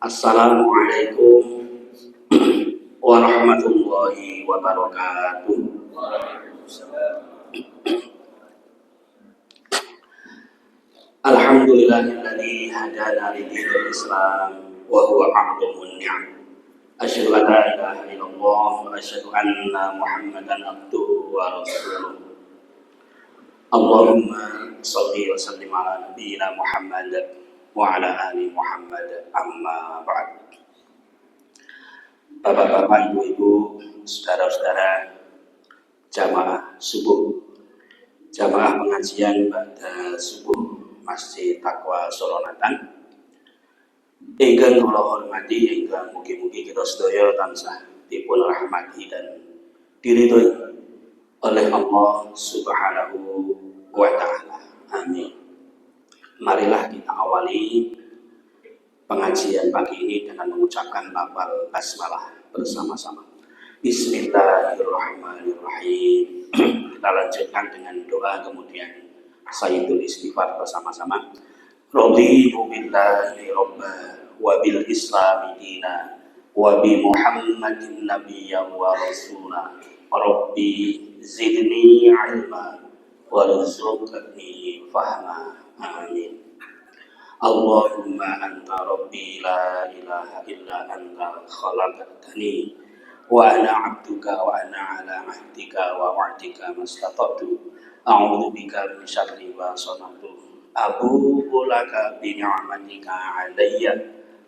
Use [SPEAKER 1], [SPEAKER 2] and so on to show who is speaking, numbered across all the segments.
[SPEAKER 1] Assalamualaikum warahmatullahi wabarakatuh. Alhamdulillahilladzi hadana lidinil Islam wa huwa a'dhamun ni'am. Asyhadu an la ilaha illallah wa asyhadu anna Muhammadan abduhu wa rasuluh. Allahumma shalli wa sallim ala nabiyyina Muhammad wa ala ali Muhammad, amma ba'd. Bapak-bapak, ibu-ibu, saudara-saudara jamaah subuh, jamaah pengajian pada subuh Masjid Taqwa Solonatan, ingkang kula hormati, ingkang mugi-mugi kita sedaya tansah dipun rahmati dan diridhoi oleh Allah Subhanahu wa taala. Amin. Marilah kita awali pengajian pagi ini dengan mengucapkan lafal basmalah bersama-sama. Bismillahirrahmanirrahim. Kita lanjutkan dengan doa, kemudian sayyidul istighfar bersama-sama. Raditu billahi rabba wa bil islami dina wa bi Muhammadin nabiyyan wa rasula. Rabbi zidni ilma warzuqni fahma. Amin. Allahumma anta rabbi la ilaha illa anta khalaqtani wa ana 'abduka wa ana 'ala 'ahdika wa wa'dika mastata'tu a'udzu bika min syarri ma sana'tu abu'u laka bi ni'matika 'alayya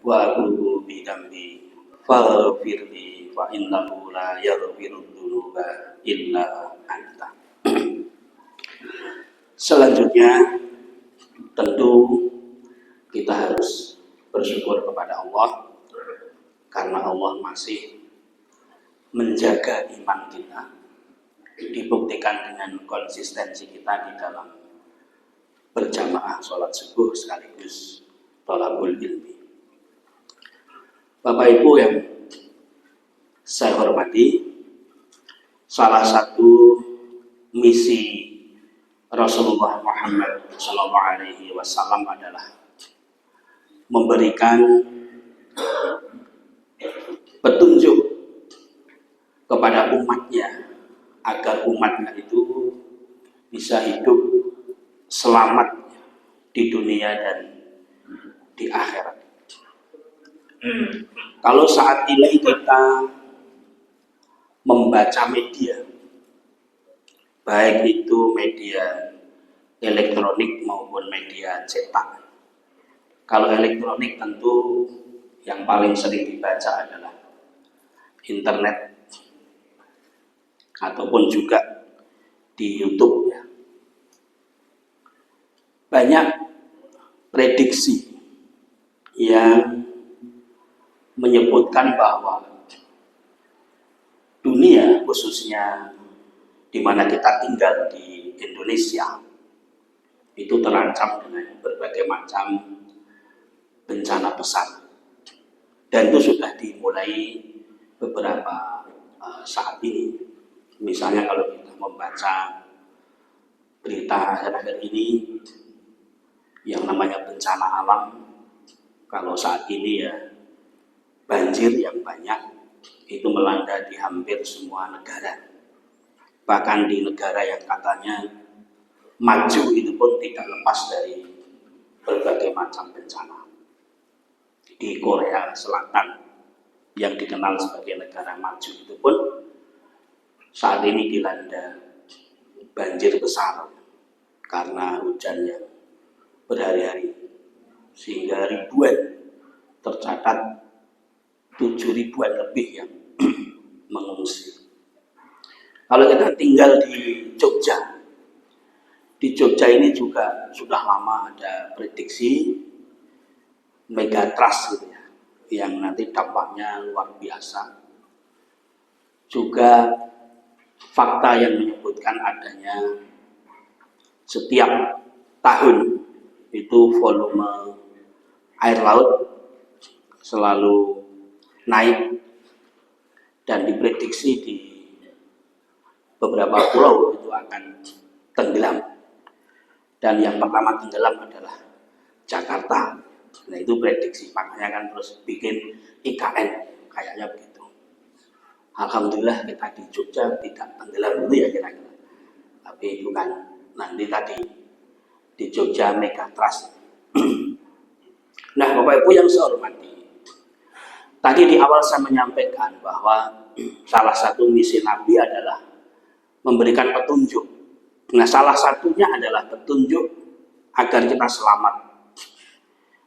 [SPEAKER 1] wa abu'u bi dhanbi faghfirli fa innahu la yaghfiru dzunuba illa anta. Selanjutnya tentu kita harus bersyukur kepada Allah karena Allah masih menjaga iman kita, dibuktikan dengan konsistensi kita di dalam berjamaah sholat subuh sekaligus thalabul ilmi. Bapak Ibu yang saya hormati, salah satu misi Rasulullah Muhammad SAW adalah memberikan petunjuk kepada umatnya agar umatnya itu bisa hidup selamat di dunia dan di akhirat. Kalau saat ini kita membaca media, baik itu media elektronik maupun media cetak. Kalau elektronik tentu yang paling sering dibaca adalah internet ataupun juga di YouTube ya. Banyak prediksi yang menyebutkan bahwa dunia, khususnya di mana kita tinggal di Indonesia, itu terancam dengan berbagai macam bencana besar, dan itu sudah dimulai beberapa saat ini. Misalnya kalau kita membaca berita akhir-akhir ini yang namanya bencana alam, kalau saat ini ya banjir yang banyak itu melanda di hampir semua negara. Bahkan di negara yang katanya maju itu pun tidak lepas dari berbagai macam bencana. Di Korea Selatan yang dikenal sebagai negara maju itu pun saat ini dilanda banjir besar karena hujan yang berhari-hari, sehingga ribuan, tercatat 7.000-an lebih yang mengungsi. Kalau kita tinggal di Jogja ini juga sudah lama ada prediksi megatrust gitu ya, yang nanti dampaknya luar biasa. Juga fakta yang menyebutkan adanya setiap tahun itu volume air laut selalu naik dan diprediksi di beberapa pulau itu akan tenggelam. Dan yang pertama tenggelam adalah Jakarta Nah itu prediksi, makanya kan terus bikin IKN kayaknya begitu. Alhamdulillah kita di Jogja tidak tenggelam dulu ya kira-kira. Tapi itu kan nanti tadi di Jogja Megatrust. Nah Bapak Ibu yang saya hormati, tadi di awal saya menyampaikan bahwa salah satu misi Nabi adalah memberikan petunjuk. Nah salah satunya adalah petunjuk agar kita selamat.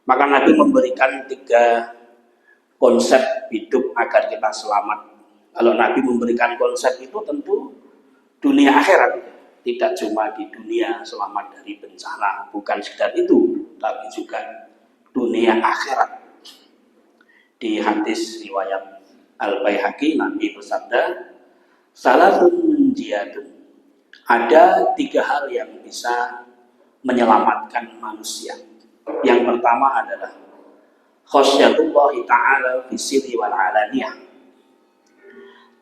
[SPEAKER 1] Maka Nabi memberikan 3 konsep hidup agar kita selamat. Kalau Nabi memberikan konsep itu tentu dunia akhirat, tidak cuma di dunia selamat dari bencana, bukan sekedar itu, tapi juga dunia akhirat. Di hadis riwayat Al-Baihaqi Nabi bersabda, salatun munjiyatun. Ada 3 hal yang bisa menyelamatkan manusia. Yang pertama adalah khasyatullah ta'ala fisirri wal alaniyah.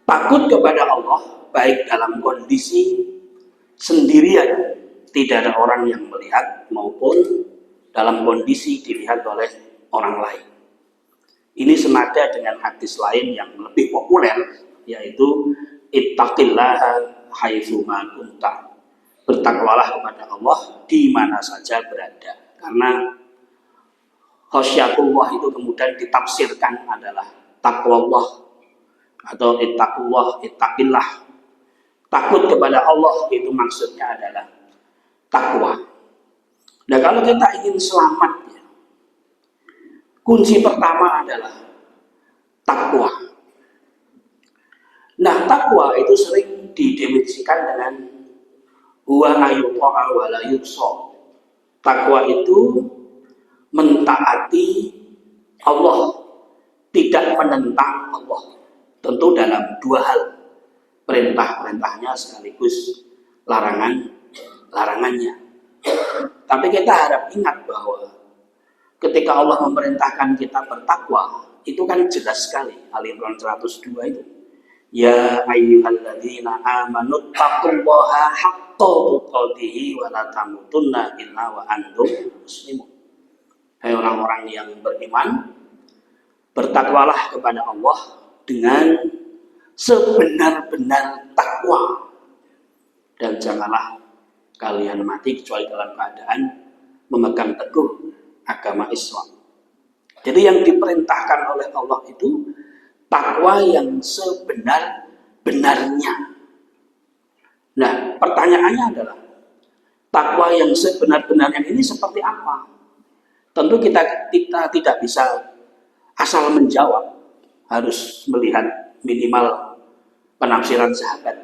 [SPEAKER 1] Takut kepada Allah baik dalam kondisi sendirian, tidak ada orang yang melihat, maupun dalam kondisi dilihat oleh orang lain. Ini senada dengan hadis lain yang lebih populer, yaitu ittaqillaha haitsu ma kunta. Bertakwalah kepada Allah di mana saja berada. Karena khasyatullah itu kemudian ditafsirkan adalah taqwallah atau ittaqillah. Takut kepada Allah itu maksudnya adalah takwa. Nah kalau kita ingin selamat, ya, kunci pertama adalah takwa. Nah takwa itu sering didefinisikan dengan huwa ayyuta'a wa la yu'sa. Takwa itu mentaati Allah, tidak menentang Allah. Tentu dalam 2 hal, perintah-perintahnya sekaligus larangannya. Tapi kita harap ingat bahwa ketika Allah memerintahkan kita bertakwa, itu kan jelas sekali. Al-Imran 102 itu, ya ayyuhalladzina amanu taqullaha haqqa tuqatih wa la tamutunna illa wa antum muslimun. Hai orang-orang yang beriman, bertakwalah kepada Allah dengan sebenar-benar takwa, dan janganlah kalian mati kecuali dalam keadaan memegang teguh agama Islam. Jadi yang diperintahkan oleh Allah itu takwa yang sebenar-benarnya. Nah, pertanyaannya adalah takwa yang sebenar-benarnya ini seperti apa? Tentu kita tidak bisa asal menjawab, harus melihat minimal penafsiran sahabat.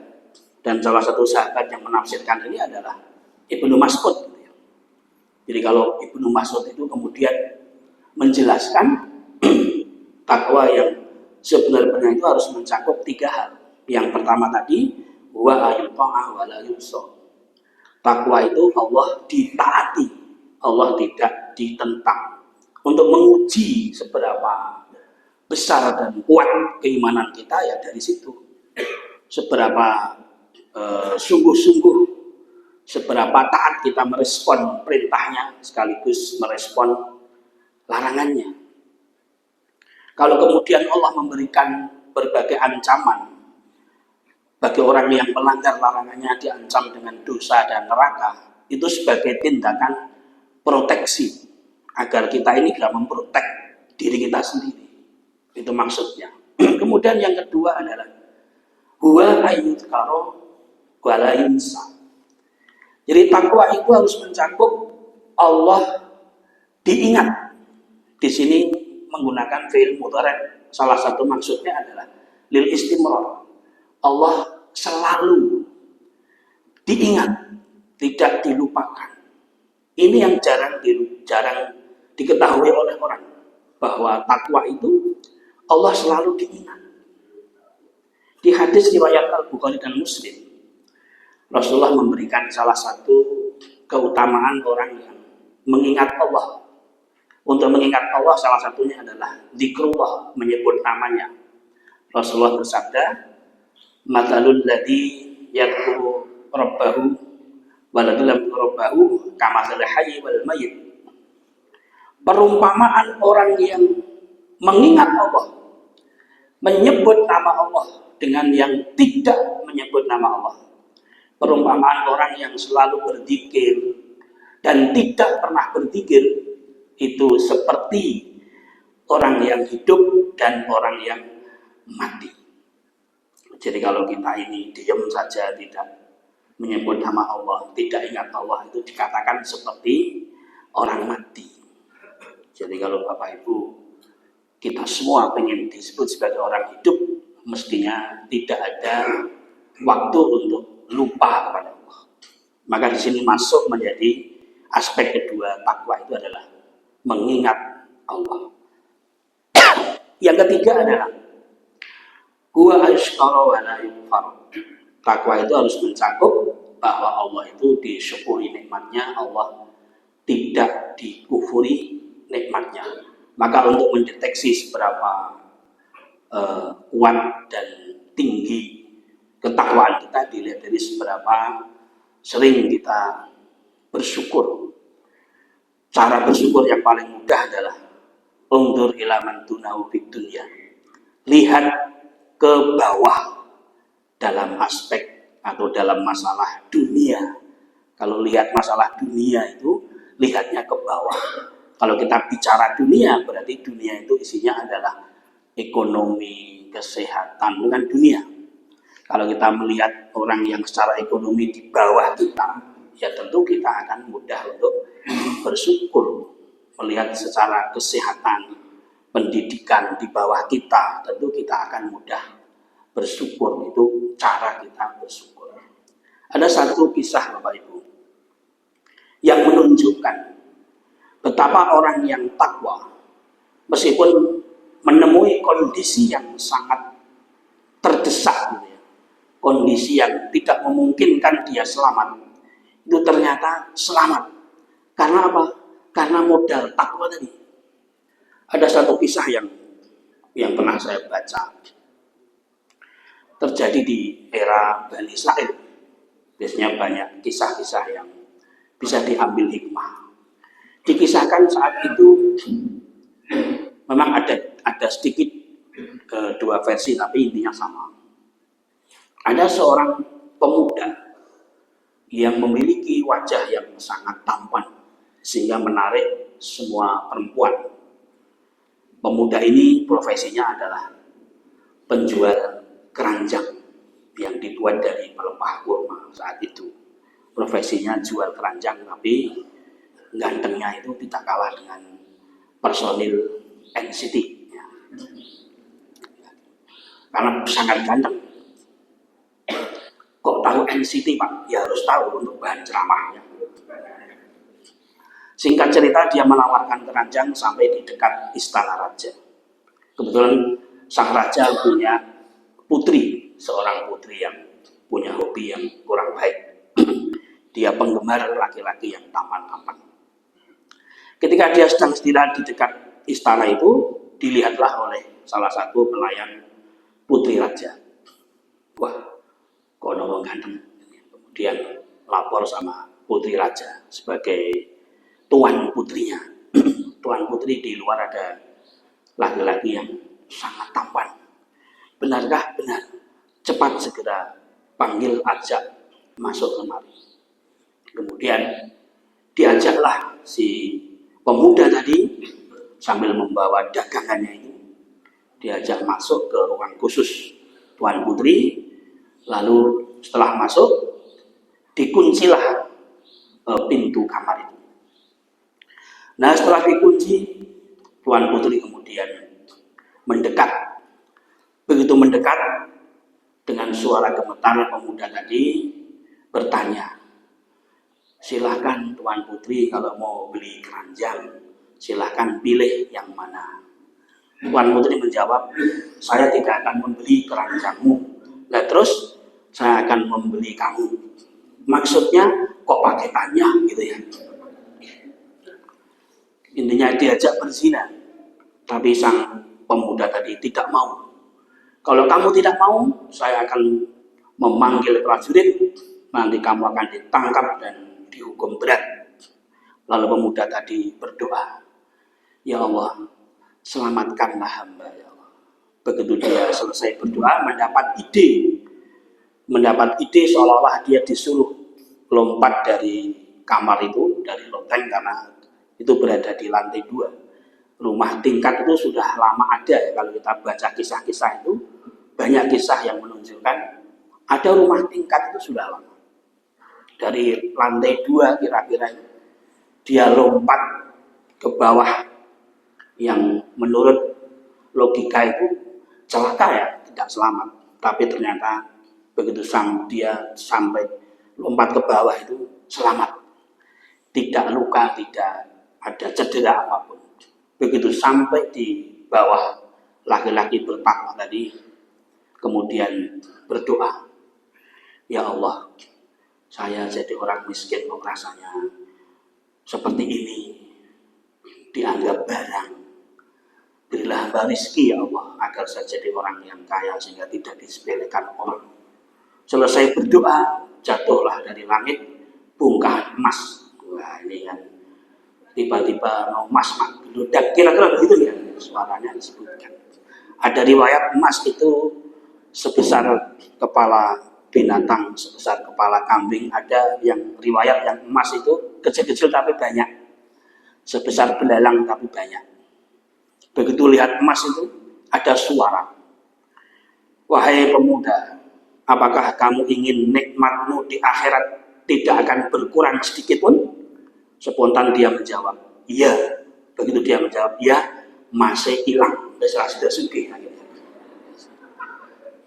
[SPEAKER 1] Dan salah satu sahabat yang menafsirkan ini adalah Ibnu Mas'ud. Jadi kalau Ibnu Mas'ud itu kemudian menjelaskan takwa yang sebenarnya itu harus mencakup 3 hal. Yang pertama tadi, wa ayyuta'a wa la yu'sa. Takwa itu Allah ditaati, Allah tidak ditentang. Untuk menguji seberapa besar dan kuat keimanan kita, ya dari situ. Seberapa sungguh-sungguh, seberapa taat kita merespon perintahnya sekaligus merespon larangannya. Kalau kemudian Allah memberikan berbagai ancaman bagi orang yang melanggar larangannya, diancam dengan dosa dan neraka, itu sebagai tindakan proteksi agar kita ini bisa memprotek diri kita sendiri. Itu maksudnya. Kemudian yang kedua adalah huwa ayyudhkara wa la yunsa. Jadi takwa itu harus mencakup Allah diingat. Di sini menggunakan fi'il mudhari'. Salah satu maksudnya adalah lil istimrar. Allah selalu diingat, tidak dilupakan. Ini yang jarang diketahui oleh orang, bahwa takwa itu Allah selalu diingat. Di hadis riwayat Al-Bukhari dan Muslim, Rasulullah memberikan salah satu keutamaan orang yang mengingat Allah. Untuk mengingat Allah salah satunya adalah zikrullah, menyebut namanya. Rasulullah bersabda, "Matsalul ladzi yadhkuru rabbahu wa ladzi lam rabbahu kamatsalil hayy wal mayyit." Perumpamaan orang yang mengingat Allah, menyebut nama Allah dengan yang tidak menyebut nama Allah. Perumpamaan orang yang selalu berzikir dan tidak pernah berzikir itu seperti orang yang hidup dan orang yang mati. Jadi kalau kita ini diam saja, tidak menyebut nama Allah, tidak ingat Allah, itu dikatakan seperti orang mati. Jadi kalau Bapak Ibu kita semua ingin disebut sebagai orang hidup, mestinya tidak ada waktu untuk lupa kepada Allah. Maka di sini masuk menjadi aspek kedua, takwa itu adalah mengingat Allah. Yang ketiga adalah huwa asyara wa la yukfar. Takwa itu harus mencakup bahwa Allah itu disyukuri nikmatnya, Allah tidak dikufuri nikmatnya. Maka untuk mendeteksi seberapa kuat dan tinggi ketakwaan kita dilihat dari seberapa sering kita bersyukur. Cara bersyukur yang paling mudah adalah undur ila man dunahu fid dunya. Lihat ke bawah dalam aspek atau dalam masalah dunia. Kalau lihat masalah dunia itu lihatnya ke bawah. Kalau kita bicara dunia, berarti dunia itu isinya adalah ekonomi, kesehatan, bukan dunia. Kalau kita melihat orang yang secara ekonomi di bawah kita, ya tentu kita akan mudah untuk bersyukur. Melihat secara kesehatan, pendidikan di bawah kita, tentu kita akan mudah bersyukur. Itu cara kita bersyukur. Ada satu kisah Bapak Ibu yang menunjukkan betapa orang yang takwa, meskipun menemui kondisi yang sangat terdesak, gitu ya, kondisi yang tidak memungkinkan dia selamat, itu ternyata selamat. Karena apa? Karena modal takwa tadi. Ada satu kisah yang pernah saya baca, terjadi di era Bani Israil. Biasanya banyak kisah-kisah yang bisa diambil hikmah. Dikisahkan saat itu memang ada sedikit dua versi, tapi intinya sama. Ada seorang pemuda yang memiliki wajah yang sangat tampan sehingga menarik semua perempuan. Pemuda ini profesinya adalah penjual keranjang yang dibuat dari pelepah kurma saat itu. Profesinya jual keranjang, tapi gantengnya itu tidak kalah dengan personil NCT ya. Karena sangat ganteng. Kok tahu NCT Pak? Ya harus tahu untuk bahan ceramahnya. Singkat cerita, dia menawarkan keranjang sampai di dekat istana raja. Kebetulan sang raja punya putri, seorang putri yang punya hobi yang kurang baik. Dia penggemar laki-laki yang tampan-tampan. Ketika dia sedang istirahat di dekat istana itu, dilihatlah oleh salah satu pelayan putri raja. Wah, kok nolong ganteng. Kemudian lapor sama putri raja sebagai tuan putrinya. Tuan putri, di luar ada laki-laki yang sangat tampan. Benarkah? Benar. Cepat segera panggil, ajak masuk kemari. Kemudian diajaklah si pemuda tadi sambil membawa dagangannya itu, diajak masuk ke ruang khusus tuan putri. Lalu setelah masuk, dikuncilah pintu kamar itu. Nah, setelah dikunci, tuan putri kemudian mendekat. Begitu mendekat, dengan suara gemetar pemuda tadi bertanya, silahkan tuan putri kalau mau beli keranjang, silahkan pilih yang mana. Tuan putri menjawab, saya tidak akan membeli keranjangmu. Nah terus saya akan membeli kamu. Maksudnya kok pakai tanya gitu ya. Intinya diajak berzina. Tapi sang pemuda tadi tidak mau. Kalau kamu tidak mau, saya akan memanggil prajurit. Nanti kamu akan ditangkap dan dihukum berat. Lalu pemuda tadi berdoa, Ya Allah, selamatkanlah hamba ya Allah. Begitu dia selesai berdoa, mendapat ide seolah-olah dia disuruh lompat dari kamar itu, dari loteng, karena itu berada di lantai 2. Rumah tingkat itu sudah lama ada ya, kalau kita baca kisah-kisah itu banyak kisah yang menunjukkan ada rumah tingkat itu sudah lama. Dari lantai 2 kira-kira dia lompat ke bawah yang menurut logika itu celaka ya, tidak selamat. Tapi ternyata begitu dia sampai lompat ke bawah itu selamat, tidak luka, tidak ada cedera apapun. Begitu sampai di bawah, laki-laki bertakwa tadi kemudian berdoa, ya Allah, saya jadi orang miskin kok rasanya seperti ini, dianggap barang. Berilah hamba rizki ya Allah, agar saya jadi orang yang kaya sehingga tidak disepelekan orang. Selesai berdoa, jatuhlah dari langit bongkahan emas. Wah, ini kan tiba-tiba emas meledak, kira-kira begitu ya suaranya disebutkan. Ada riwayat emas itu sebesar kepala binatang, sebesar kepala kambing. Ada yang riwayat yang emas itu kecil-kecil tapi banyak, sebesar belalang tapi banyak. Begitu lihat emas itu ada suara, wahai pemuda, apakah kamu ingin nikmatmu di akhirat tidak akan berkurang sedikit pun? Spontan dia menjawab, iya. Begitu dia menjawab, iya, masih hilang. Sudah sugih.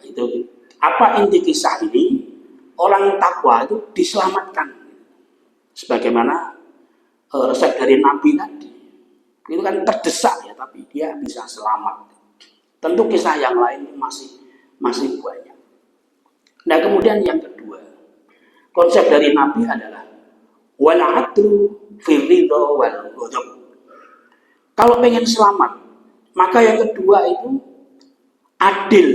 [SPEAKER 1] Itu apa inti kisah ini? Orang takwa itu diselamatkan. Sebagaimana resep dari Nabi tadi. Itu kan terdesak ya, tapi dia bisa selamat. Tentu kisah yang lain masih banyak. Nah, kemudian yang kedua, konsep dari Nabi adalah wal adlu fil ridha wal ghadab. Kalau pengen selamat, maka yang kedua itu adil,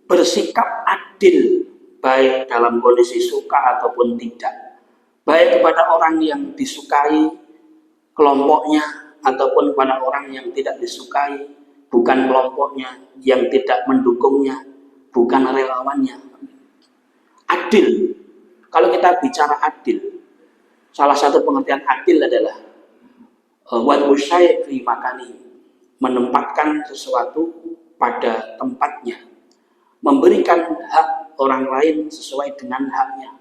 [SPEAKER 1] bersikap adil, baik dalam kondisi suka ataupun tidak, baik kepada orang yang disukai kelompoknya ataupun kepada orang yang tidak disukai, bukan kelompoknya, yang tidak mendukungnya, bukan relawannya. Adil. Kalau kita bicara adil, salah satu pengertian adil adalah wal syai' fi makani, menempatkan sesuatu pada tempatnya, memberikan hak orang lain sesuai dengan haknya.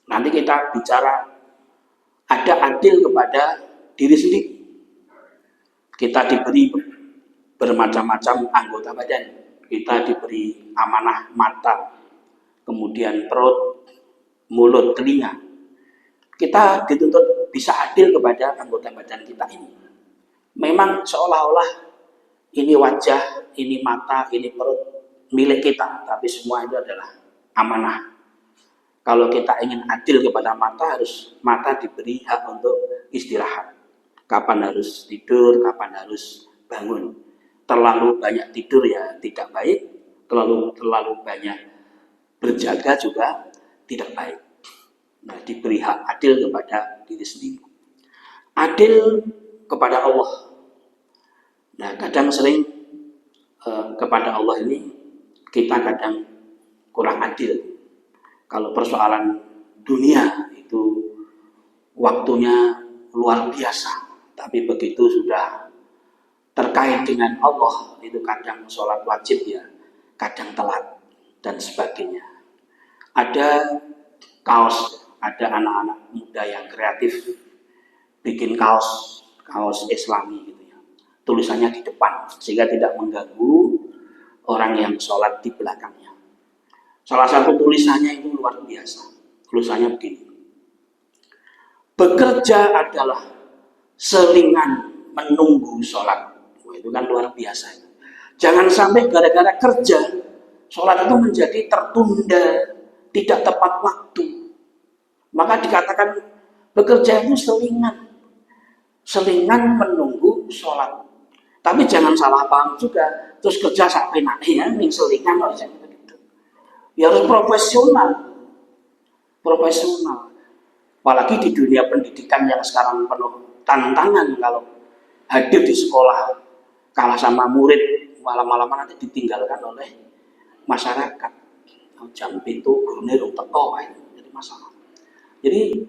[SPEAKER 1] Nanti kita bicara ada adil kepada diri sendiri. Kita diberi bermacam-macam anggota badan. Kita diberi amanah mata, kemudian perut, mulut, telinga. Kita dituntut bisa adil kepada anggota badan kita ini. Memang seolah-olah ini wajah, ini mata, ini perut milik kita, tapi semua itu adalah amanah. Kalau kita ingin adil kepada mata, harus mata diberi hak untuk istirahat. Kapan harus tidur, kapan harus bangun. Terlalu banyak tidur ya tidak baik, terlalu banyak berjaga juga tidak baik. Nah, diberi hak adil kepada diri sendiri. Adil kepada Allah. Nah, kadang sering kepada Allah ini kita kadang kurang adil. Kalau persoalan dunia itu waktunya luar biasa. Tapi begitu sudah terkait dengan Allah, itu kadang sholat wajib ya, kadang telat, dan sebagainya. Ada kaos, ada anak-anak muda yang kreatif, bikin kaos islami gitu ya. Tulisannya di depan, sehingga tidak mengganggu orang yang sholat di belakangnya. Salah satu tulisannya itu luar biasa. Tulisannya begini, bekerja adalah selingan menunggu sholat. Itu kan luar biasa. Jangan sampai gara-gara kerja sholat itu menjadi tertunda, tidak tepat waktu. Maka dikatakan bekerja itu selingan menunggu sholat. Tapi jangan salah paham juga, terus kerja sampai nanti ya, ini selingan harus begitu. Ya harus profesional. Apalagi di dunia pendidikan yang sekarang penuh tantangan, kalau hadir di sekolah kalah sama murid, malam-malam nanti ditinggalkan oleh masyarakat. Jam itu gurunya rung teko, itu jadi masalah. Jadi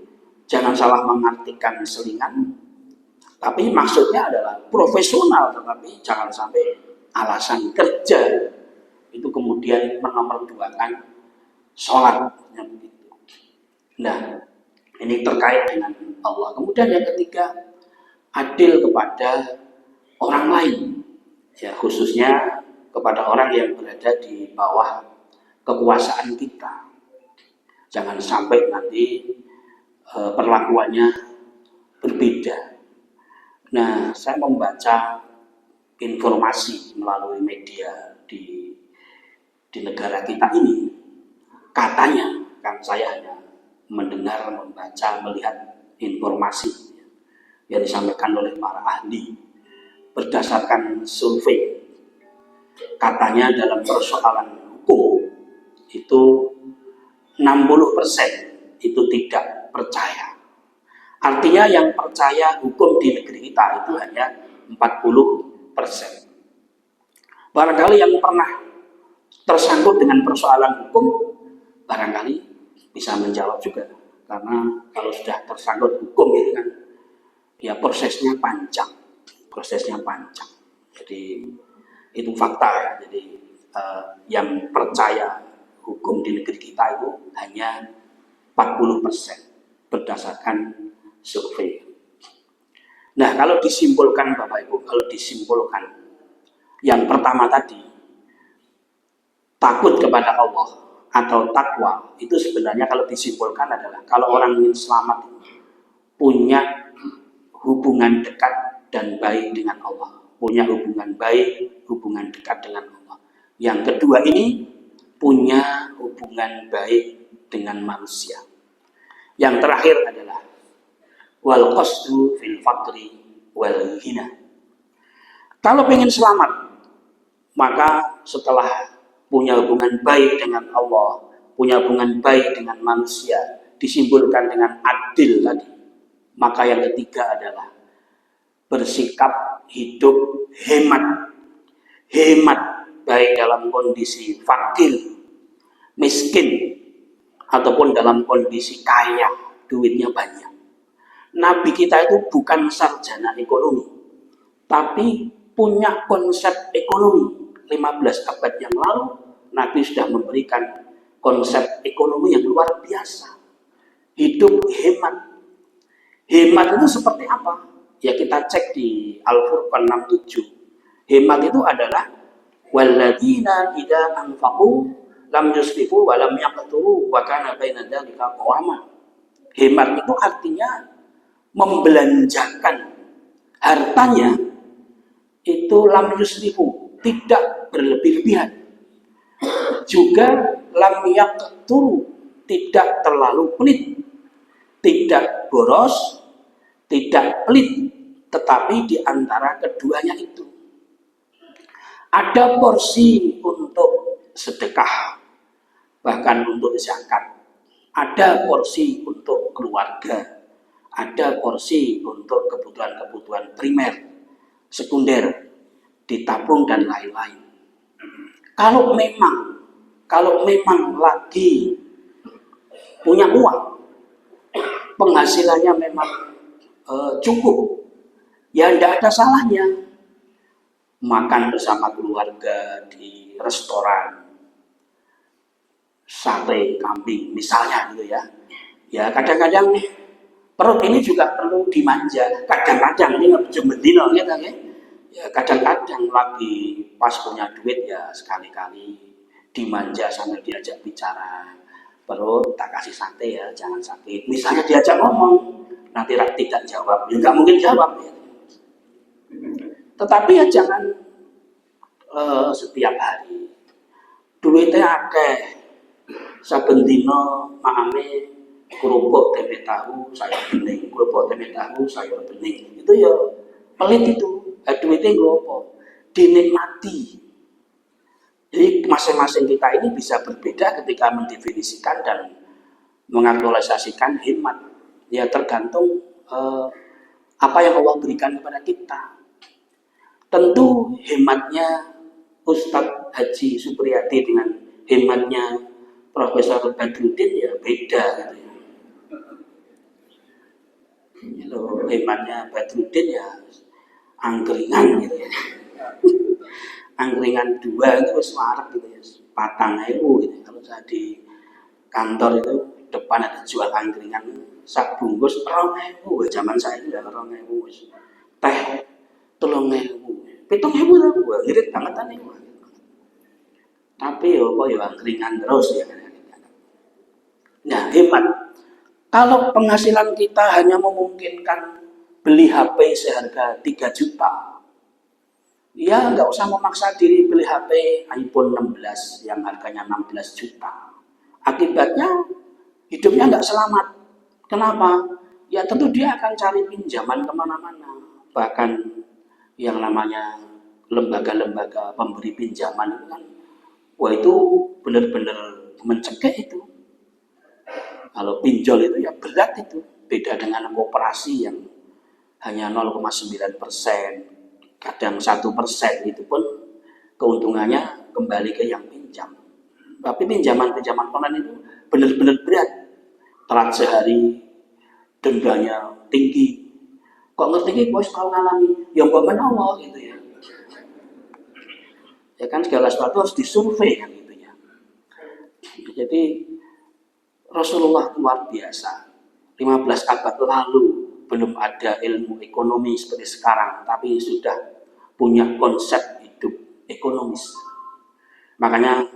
[SPEAKER 1] jangan salah mengartikan selingan, tapi maksudnya adalah profesional, tetapi jangan sampai alasan kerja itu kemudian menomorduakan sholat. Nah, ini terkait dengan Allah. Kemudian yang ketiga, adil kepada orang lain, ya khususnya kepada orang yang berada di bawah kekuasaan kita. Jangan sampai nanti perlakuannya berbeda. Nah, saya membaca informasi melalui media di negara kita ini, katanya, kan saya hanya mendengar, membaca, melihat informasi yang disampaikan oleh para ahli berdasarkan survei, katanya dalam persoalan hukum itu 60% itu tidak percaya. Artinya yang percaya hukum di negeri kita itu hanya 40%. Barangkali yang pernah tersangkut dengan persoalan hukum barangkali bisa menjawab juga, karena kalau sudah tersangkut hukum itu kan ya prosesnya panjang. Jadi itu fakta ya. Jadi yang percaya hukum di negeri kita itu hanya 40% berdasarkan survei. Nah, kalau disimpulkan Bapak Ibu, yang pertama tadi, takut kepada Allah atau takwa, itu sebenarnya kalau disimpulkan adalah kalau orang ingin selamat punya hubungan dekat dan baik dengan Allah, punya hubungan baik, hubungan dekat dengan Allah. Yang kedua ini punya hubungan baik dengan manusia. Yang terakhir adalah wal qasdu fil faqri wal ghina. Kalau ingin selamat, maka setelah punya hubungan baik dengan Allah, punya hubungan baik dengan manusia, disimpulkan dengan adil tadi, maka yang ketiga adalah bersikap hidup hemat baik dalam kondisi fakir, miskin, ataupun dalam kondisi kaya, duitnya banyak. Nabi kita itu bukan sarjana ekonomi, tapi punya konsep ekonomi. 15 abad yang lalu Nabi sudah memberikan konsep ekonomi yang luar biasa. Hidup hemat. Hemat itu seperti apa? Ya kita cek di Al-Furqan 67. Hemat itu adalah walladzina idza anfaqu lam yusrifu wa lam yaqturu wa kana baina dzalika qawama. Hemat itu artinya membelanjakan hartanya itu lam yusrifu, tidak berlebih-lebihan. Juga lam yaqturu, tidak terlalu pelit. Tidak boros, tidak pelit, tetapi di antara keduanya itu ada porsi untuk sedekah, bahkan untuk zakat, ada porsi untuk keluarga, ada porsi untuk kebutuhan-kebutuhan primer, sekunder, ditabung dan lain-lain. Kalau memang lagi punya uang, penghasilannya memang cukup, ya tidak ada salahnya makan bersama keluarga di restoran sate kambing misalnya gitu ya. Ya kadang-kadang perut ini juga perlu dimanja. Kadang-kadang ini ngejeng bendino gitu ya. Ya kadang-kadang lagi pas punya duit ya sekali-kali dimanja sambil diajak bicara. Perut tak kasih sate ya, jangan sakit. Misalnya diajak ngomong, nanti tidak jawab, ya nggak mungkin jawab. Ya. Tetapi ya jangan setiap hari. Duitnya akeh, saben dina makane kerupuk tempe tahu sayur bening, kerupuk tempe tahu sayur bening. Itu ya pelit itu. Duitnya nggo apa? Dinikmati. Jadi masing-masing kita ini bisa berbeda ketika mendefinisikan dan mengaktualisasikan hemat. Ya tergantung apa yang Allah berikan kepada kita. Tentu hematnya Ustadz Haji Supriyadi dengan hematnya Profesor Badrudin ya beda gitu ya. Kalau hematnya Badrudin ya angkringan gitu ya. Angkringan dua itu wis warak gitu ya. Patang ewu gitu. Kalau saya di kantor itu depan ada jual angkringan sak bungkus 2.000 zaman saya itu ya 2.000 wis. Teh 3.000. 7.000 lah gua ngirit banget kan itu. Tapi ya apa ya angkringan terus ya. Nah, hemat. Kalau penghasilan kita hanya memungkinkan beli HP seharga 3 juta, ya nggak usah memaksa diri beli HP iPhone 16 yang harganya 16 juta. Akibatnya hidupnya nggak selamat. Kenapa? Ya tentu dia akan cari pinjaman kemana-mana. Bahkan yang namanya lembaga-lembaga pemberi pinjaman itu kan, wah itu benar-benar mencegah itu. Kalau pinjol itu ya berat itu. Beda dengan koperasi yang hanya 0,9%, kadang 1% itu pun keuntungannya kembali ke yang pinjam. Tapi pinjaman-pinjaman online itu benar-benar berat. Telat sehari, dendanya tinggi. Kok ngerti bos kalau ngalami, ya kok menawa gitu ya. Ya kan segala sesuatu harus disurvei kan gitu ya. Jadi Rasulullah luar biasa. 15 abad lalu belum ada ilmu ekonomi seperti sekarang, tapi sudah punya konsep hidup ekonomis. Makanya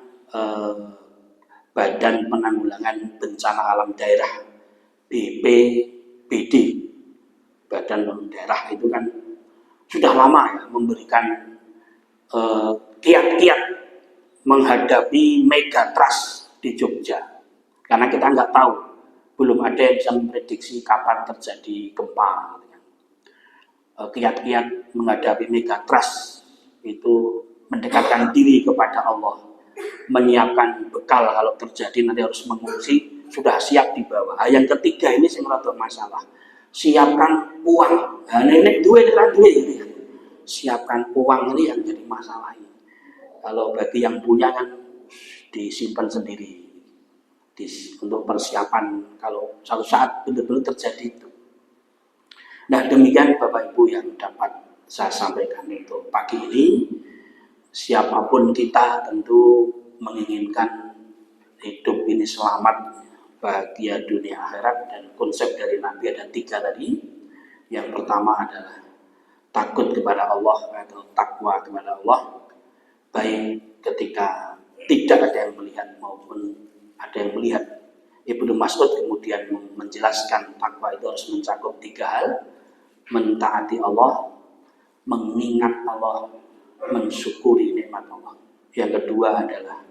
[SPEAKER 1] Badan Penanggulangan Bencana Alam Daerah BPBD, Badan Penanggulangan Daerah itu kan sudah lama ya memberikan kiat-kiat menghadapi megatrust di Jogja. Karena kita nggak tahu, belum ada yang bisa memprediksi kapan terjadi gempa. Kiat-kiat menghadapi megatrust itu mendekatkan diri kepada Allah, menyiapkan bekal kalau terjadi nanti harus mengungsi, sudah siap di bawah. Yang ketiga ini sing rada masalah, siapkan uang. Nenek duit gitu ya. Siapkan uang ini yang jadi masalah ini. Kalau bagi yang punya kan disimpan sendiri untuk persiapan kalau suatu saat benar-benar terjadi itu. Nah demikian Bapak Ibu yang dapat saya sampaikan untuk pagi ini. Siapapun kita tentu menginginkan hidup ini selamat, bahagia dunia akhirat, dan konsep dari Nabi ada 3 tadi. Yang pertama adalah takut kepada Allah atau takwa kepada Allah, baik ketika tidak ada yang melihat maupun ada yang melihat. Ibnu Mas'ud kemudian menjelaskan takwa itu harus mencakup 3 hal: mentaati Allah, mengingat Allah, mensyukuri nikmat Allah. Yang kedua adalah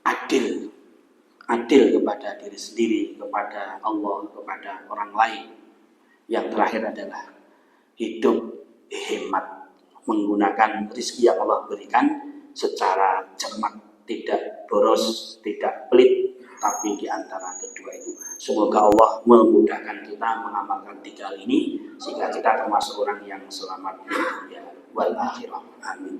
[SPEAKER 1] adil kepada diri sendiri, kepada Allah, kepada orang lain. Yang terakhir adalah hidup hemat, menggunakan rezeki yang Allah berikan secara cermat, tidak boros, tidak pelit, tapi di antara kedua itu. Semoga Allah memudahkan kita mengamalkan 3 hal ini sehingga kita termasuk orang yang selamat di dunia wal akhirah. Amin.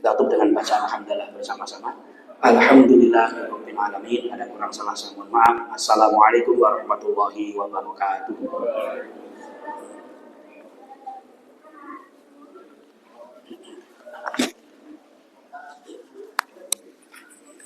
[SPEAKER 1] Kita tutup dengan bacaan alhamdulillah bersama-sama. Alhamdulillahirabbil alamin. Ada kurang salah saya mohon maaf. Assalamualaikum warahmatullahi wabarakatuh.